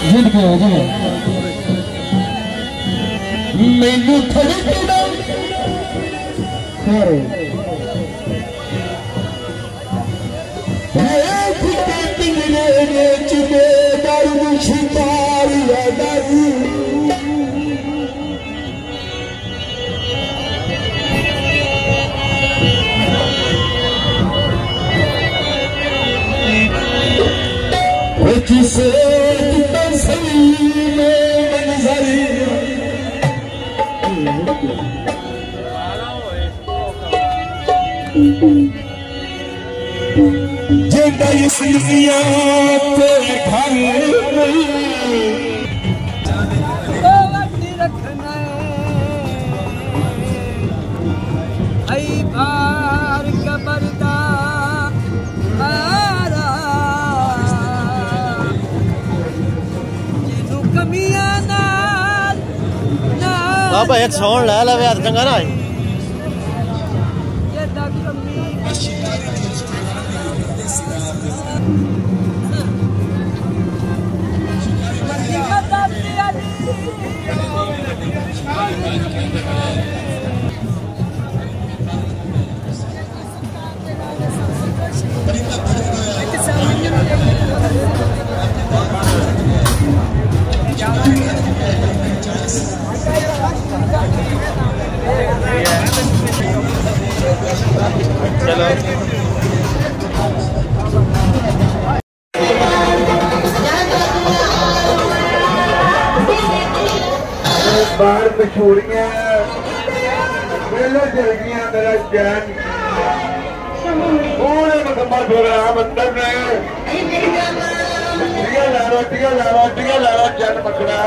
जिंदगी हो जी मैनू थोड़ी पीड़ा करे किसे सही में मंजरी जेड़ा इस दुनिया पे घर रखना आई बार कबरदा बाबा एक सौन ला ला यार चंगा ना चलो बाहर मशहूरियां चल गई मेरा चैन पूरे मुकम्मल प्रोग्राम अंदर में टिया ला लो चैन पकड़ा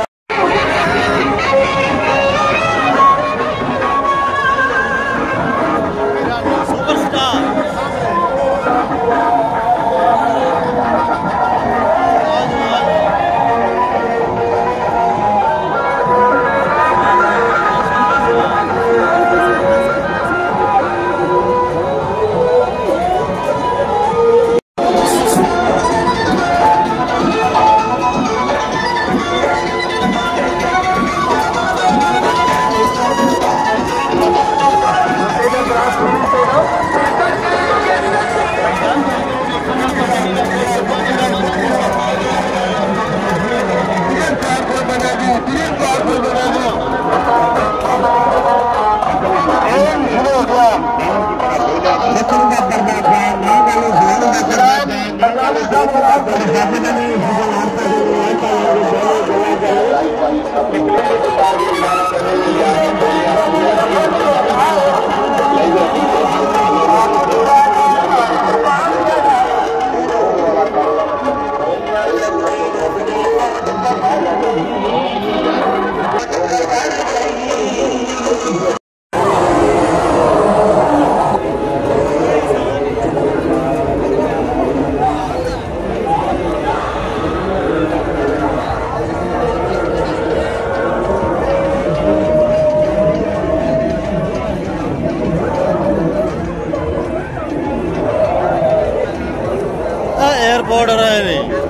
एयरपोर्ट रहे नहीं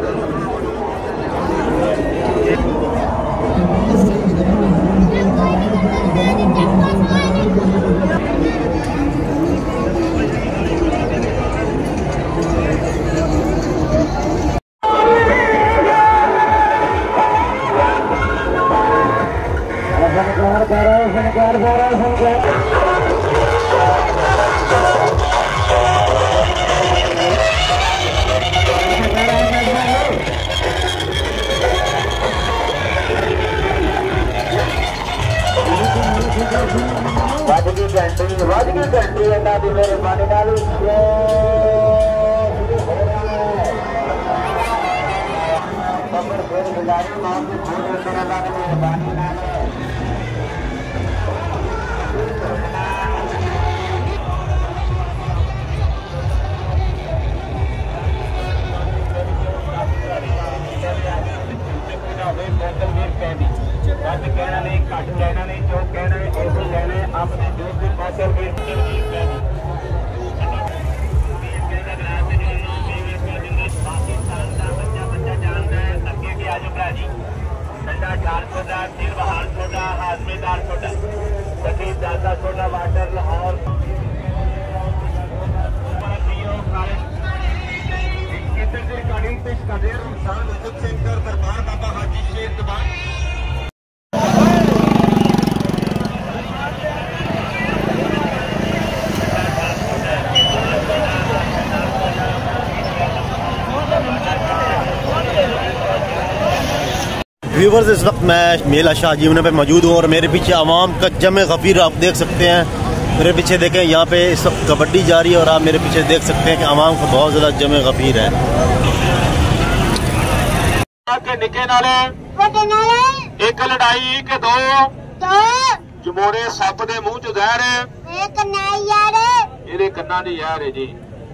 वाजगी घंटी अल्लाह की मेहरबानी नाल कहना नहीं घट कहना नहीं जो कहना है ऐसे कहना है अपने दूर से पाचल पाकिस्तान का बच्चा जानता है सबके भी आजू सिर बहार छोटा हाजमेदार छोटा तकलीफ ज्यादा छोटा वाटर लाहौर रिकॉर्डिंग पेश कर रहे हैं सेंटर दरबार बाबा हाजी शेर दबान व्यूवर्स, इस वक्त मैं मेला शाहजीवन पे मौजूद हूँ और मेरे पीछे आवाम का जमे गफीर आप देख सकते हैं। मेरे पीछे देखें, यहाँ पे इस वक्त कबड्डी जारी है और आप मेरे पीछे देख सकते हैं कि आवाम का बहुत ज़्यादा जमे गफीर है। निके नाले एक लड़ाई के दो जमोरे सप दे मुंह च जहर ये कन्ना दी यार है जी।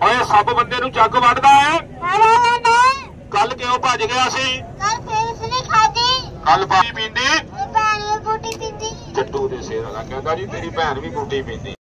और सप बंदे नूं चक वड़दा है। कल क्यों भज गया सी? कल पानी पींदी चट्टू दे सिर वाला कहता जी तेरी भैन भी बूटी पींदी।